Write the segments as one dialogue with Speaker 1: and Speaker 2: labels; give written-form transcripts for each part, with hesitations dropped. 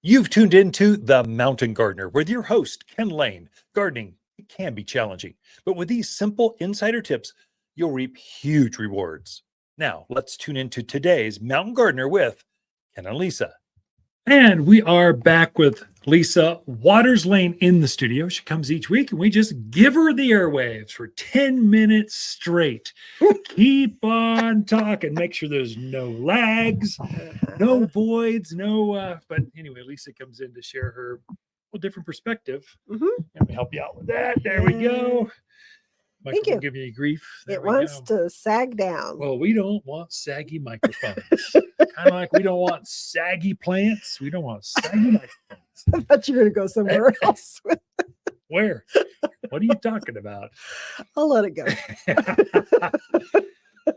Speaker 1: You've tuned into The Mountain Gardener with your host, Ken Lane. Gardening it can be challenging, but with these simple insider tips, you'll reap huge rewards. Now, let's tune into today's Mountain Gardener with Ken and Lisa. And we are back with Lisa Lain in the studio. She comes each week and we just give her the airwaves for 10 minutes straight. Keep on talking. Make sure there's no lags, no voids, but anyway, Lisa comes in to share her different perspective. Let me help you out with that. There we go.
Speaker 2: Thank you.
Speaker 1: Give you grief.
Speaker 2: It wants to sag down.
Speaker 1: Well, we don't want saggy microphones. Kind of like we don't want saggy plants. We don't want saggy microphones.
Speaker 2: I thought you were going to go somewhere else.
Speaker 1: Where? What are you talking about?
Speaker 2: I'll let it go.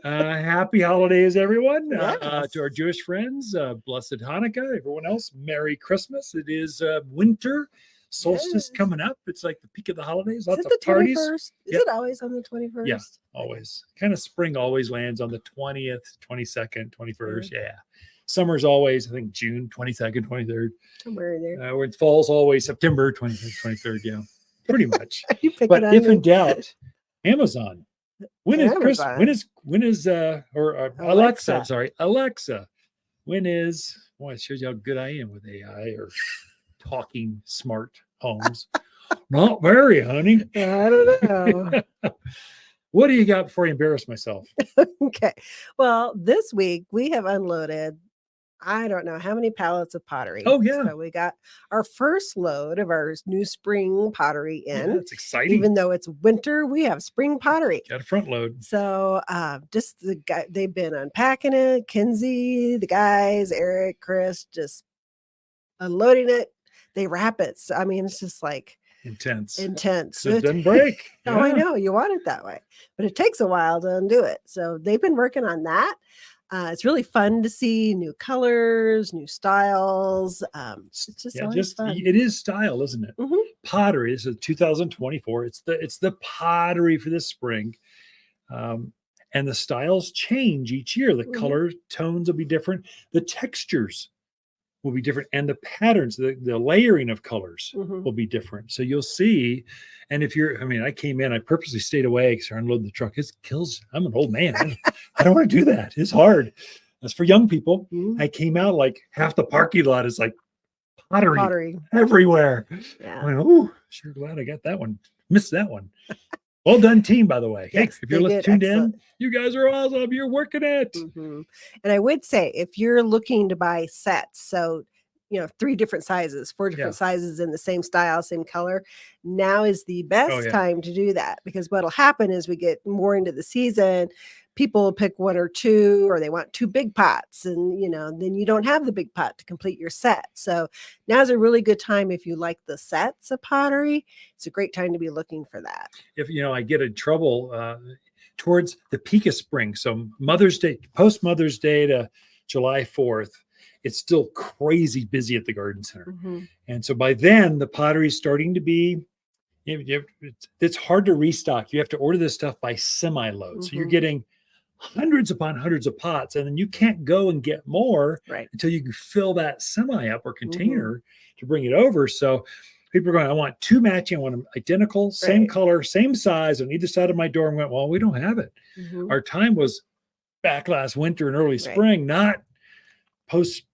Speaker 1: Happy holidays, everyone.
Speaker 2: Yes.
Speaker 1: To our Jewish friends, blessed Hanukkah. Everyone else, Merry Christmas. It is winter. Solstice coming up. It's like the peak of the holidays. Lots of parties.
Speaker 2: 21st? Is it always on the 21st?
Speaker 1: Yeah, always. Kind of spring always lands on the 20th, 22nd, 21st. Yeah. Summer's always, I think, June 22nd, 23rd.
Speaker 2: Somewhere in there.
Speaker 1: Where it falls always September 23rd, 23rd. Yeah, pretty much.
Speaker 2: But
Speaker 1: if in doubt, Amazon. When is
Speaker 2: Amazon.
Speaker 1: Christmas? When is Alexa? I'm sorry, Alexa. When is? Boy, it shows you how good I am with AI or talking smart homes. Not very, honey.
Speaker 2: I don't know.
Speaker 1: What do you got before I embarrass myself?
Speaker 2: Okay. Well, this week we have unloaded, I don't know how many pallets of pottery.
Speaker 1: Oh, yeah.
Speaker 2: So we got our first load of our new spring pottery in.
Speaker 1: Yeah, that's exciting.
Speaker 2: Even though it's winter, we have spring pottery.
Speaker 1: Got a front load.
Speaker 2: So just the guy, they've been unpacking it. Kinsey, the guys, Eric, Chris, just unloading it. They wrap it. So, I mean, it's just like intense.
Speaker 1: So it doesn't break.
Speaker 2: Oh, I know. You want it that way. But it takes a while to undo it. So they've been working on that. It's really fun to see new colors, new styles. It's just fun.
Speaker 1: It is style, isn't it?
Speaker 2: Mm-hmm.
Speaker 1: Pottery. This is 2024. It's the pottery for this spring. And the styles change each year. The color tones will be different. The textures will be different, and the patterns, the layering of colors will be different. So you'll see. And I came in, I purposely stayed away because I unloaded the truck. It kills. I'm an old man. I don't want to do that. It's hard. That's for young people. I came out like half the parking lot is like pottery. Everywhere.
Speaker 2: Yeah.
Speaker 1: I went, oh, sure glad I got that one. Missed that one. Well done, team, by the way.
Speaker 2: Yes,
Speaker 1: hey, if you're tuned in, you guys are awesome. You're working it.
Speaker 2: And I would say if you're looking to buy sets, so 3 different sizes, 4 different sizes in the same style, same color, now is the best time to do that, because what'll happen is we get more into the season, people will pick 1 or 2, or they want 2 big pots, and then you don't have the big pot to complete your set. So now's a really good time if you like the sets of pottery. It's a great time to be looking for that.
Speaker 1: If I get in trouble towards the peak of spring, so Mother's Day, post Mother's Day to July 4th, it's still crazy busy at the garden center. And so by then the pottery is starting to be, it's hard to restock. You have to order this stuff by semi-load. So you're getting hundreds upon hundreds of pots, and then you can't go and get more until you can fill that semi up or container to bring it over. So people are going, I want 2 matching, I want them identical, same color, same size on either side of my door. And went, well, we don't have it. Our time was back last winter and early spring, not post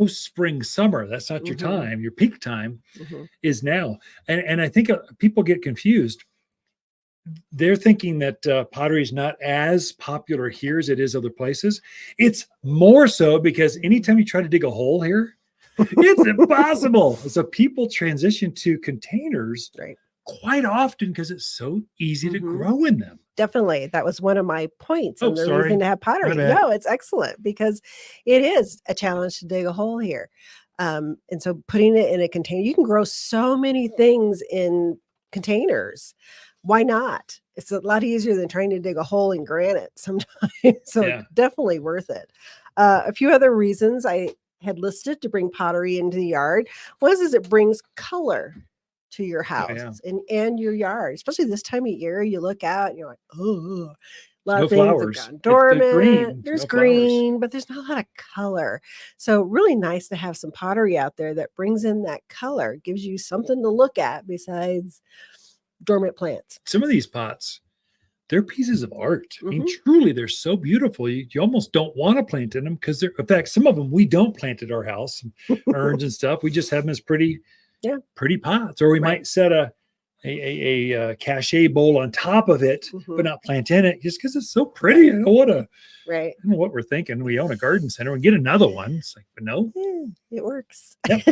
Speaker 1: spring, summer. That's not your time. Your peak time is now. And I think people get confused. They're thinking that pottery is not as popular here as it is other places. It's more so because anytime you try to dig a hole here, it's impossible. So people transition to containers quite often because it's so easy to grow in them.
Speaker 2: Definitely. That was one of my points. And the reason to have pottery. No, it's excellent because it is a challenge to dig a hole here. And so putting it in a container, you can grow so many things in containers. Why not? It's a lot easier than trying to dig a hole in granite sometimes. So definitely worth it. A few other reasons I had listed to bring pottery into the yard. One is it brings color to your house and your yard, especially this time of year. You look out and you're like, oh, A lot
Speaker 1: no
Speaker 2: of things
Speaker 1: flowers.
Speaker 2: have gone dormant. There's
Speaker 1: no
Speaker 2: green,
Speaker 1: flowers.
Speaker 2: but there's not a lot of color. So really nice to have some pottery out there that brings in that color, gives you something to look at besides dormant plants.
Speaker 1: Some of these pots, they're pieces of art. I mean, truly, they're so beautiful. You almost don't want to plant in them because they're, in fact, some of them we don't plant at our house, urns and stuff. We just have them as pretty pots, or we might set a cachet bowl on top of it, but not plant in it just because it's so pretty. I don't want to.
Speaker 2: Right.
Speaker 1: I don't know what we're thinking. We own a garden center and get another one. It's like, but no,
Speaker 2: it works.
Speaker 1: Yep.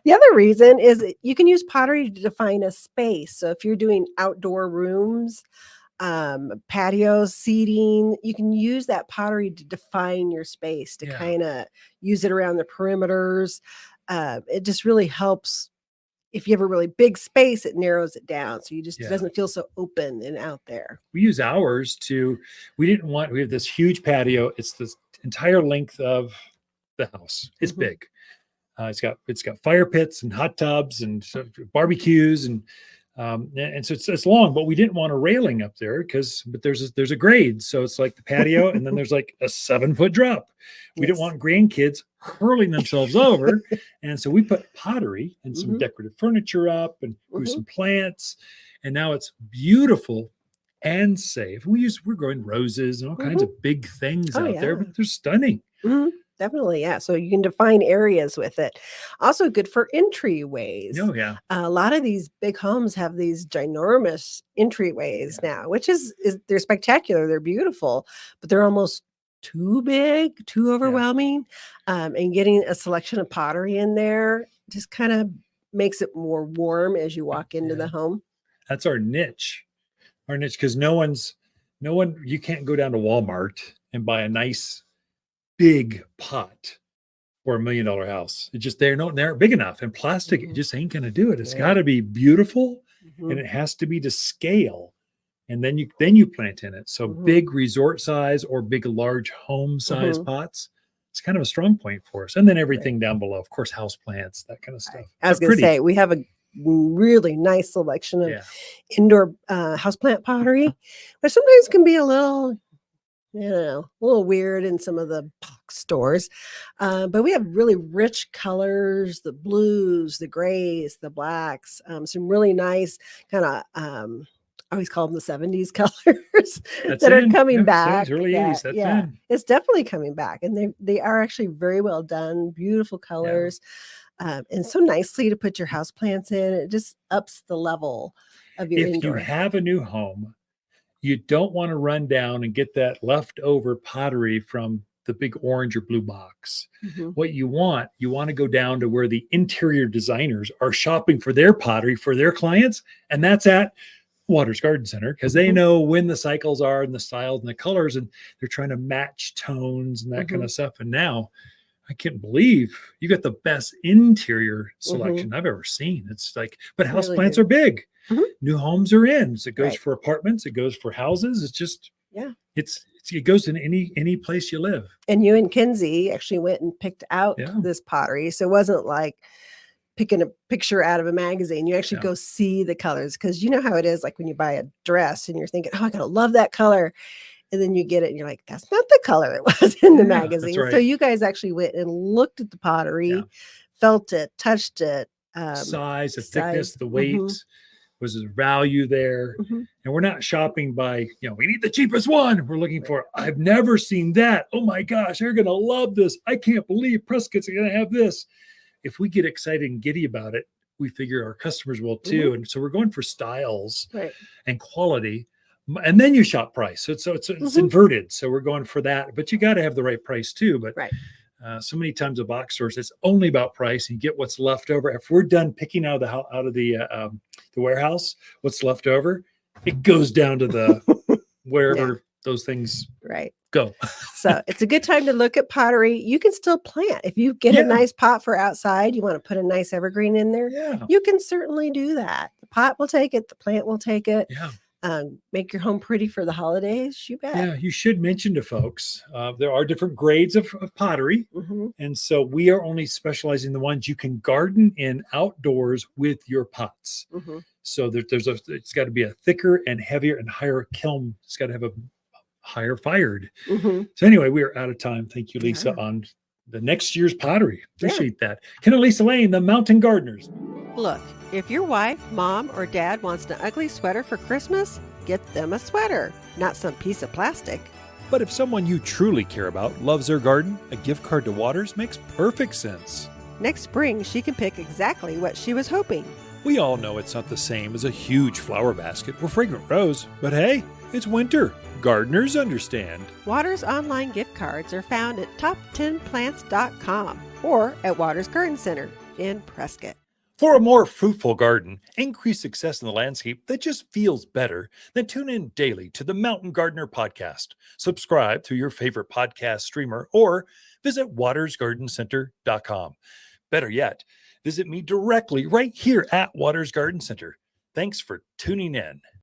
Speaker 2: The other reason is you can use pottery to define a space. So if you're doing outdoor rooms, patios, seating, you can use that pottery to define your space, to kind of use it around the perimeters. It just really helps. If you have a really big space, it narrows it down. So it doesn't feel so open and out there.
Speaker 1: We use ours we have this huge patio. It's this entire length of the house. It's big. It's got fire pits and hot tubs and barbecues and so it's long, but we didn't want a railing up there but there's a grade. So it's like the patio and then there's like a 7-foot drop. We didn't want grandkids hurling themselves over. And so we put pottery and some decorative furniture up and grew some plants. And now it's beautiful and safe. We're growing roses and all kinds of big things out there, but they're stunning.
Speaker 2: Definitely, yeah. So you can define areas with it. Also good for entryways.
Speaker 1: Oh, yeah.
Speaker 2: A lot of these big homes have these ginormous entryways now, which is they're spectacular. They're beautiful, but they're almost too big, too overwhelming. And getting a selection of pottery in there just kind of makes it more warm as you walk into the home.
Speaker 1: That's our niche. Because you can't go down to Walmart and buy a nice big pot for $1 million house. It just they aren't big enough, and plastic it just ain't gonna do it. It's got to be beautiful, and it has to be to scale, and then you plant in it. So big resort size or big large home size pots. It's kind of a strong point for us, and then everything down below, of course, house plants, that kind of stuff.
Speaker 2: I was gonna say we have a really nice selection of indoor houseplant pottery, but sometimes can be a little weird in some of the box stores. But we have really rich colors, the blues, the grays, the blacks, some really nice kind of, I always call them the 70s colors that are coming back.
Speaker 1: 70s, early 80s, that's in.
Speaker 2: It's definitely coming back. And they are actually very well done, beautiful colors, and so nicely to put your house plants in. It just ups the level of your indoor.
Speaker 1: If you have a new home, you don't want to run down and get that leftover pottery from the big orange or blue box. What you want to go down to where the interior designers are shopping for their pottery for their clients. And that's at Waters Garden Center, because they know when the cycles are and the styles and the colors, and they're trying to match tones and that kind of stuff. And now I can't believe you got the best interior selection I've ever seen. It's like, but house plants are big. New homes are in. So it goes for apartments. It goes for houses. It's just, it goes in any place you live.
Speaker 2: And you and Kinsey actually went and picked out this pottery. So it wasn't like picking a picture out of a magazine. You actually go see the colors, because you know how it is, like when you buy a dress and you're thinking, oh, I gotta love that color. And then you get it and you're like, that's not the color it was in the magazine. So you guys actually went and looked at the pottery, felt it, touched it.
Speaker 1: Size, the thickness, the weight. Was there value there? And we're not shopping by, we need the cheapest one. We're looking for, I've never seen that. Oh my gosh, they're going to love this. I can't believe Prescott's going to have this. If we get excited and giddy about it, we figure our customers will too. And so we're going for styles and quality. And then you shop price. So it's inverted. So we're going for that, but you got to have the right price too. But so many times at box stores, it's only about price. You get what's left over. If we're done picking out of the warehouse, what's left over, it goes down to the wherever those things go.
Speaker 2: So it's a good time to look at pottery. You can still plant. If you get a nice pot for outside, you want to put a nice evergreen in there, you can certainly do that. The pot will take it. The plant will take it. Make your home pretty for the holidays. You bet.
Speaker 1: Yeah, you should mention to folks, there are different grades of pottery. And so we are only specializing in the ones you can garden in outdoors with your pots. So it's got to be a thicker and heavier and higher kiln. It's got to have a fired. So anyway, we are out of time. Thank you, Lisa, on the next year's pottery. Appreciate that. Ken and Lisa Lain, the Mountain Gardeners.
Speaker 2: Look, if your wife, mom, or dad wants an ugly sweater for Christmas, get them a sweater, not some piece of plastic.
Speaker 1: But if someone you truly care about loves their garden, a gift card to Waters makes perfect sense.
Speaker 2: Next spring, she can pick exactly what she was hoping.
Speaker 1: We all know it's not the same as a huge flower basket or fragrant rose, but hey, it's winter. Gardeners understand.
Speaker 2: Waters online gift cards are found at top10plants.com or at Waters Garden Center in Prescott.
Speaker 1: For a more fruitful garden, increased success in the landscape that just feels better, then tune in daily to the Mountain Gardener podcast. Subscribe through your favorite podcast streamer or visit watersgardencenter.com. Better yet, visit me directly right here at Waters Garden Center. Thanks for tuning in.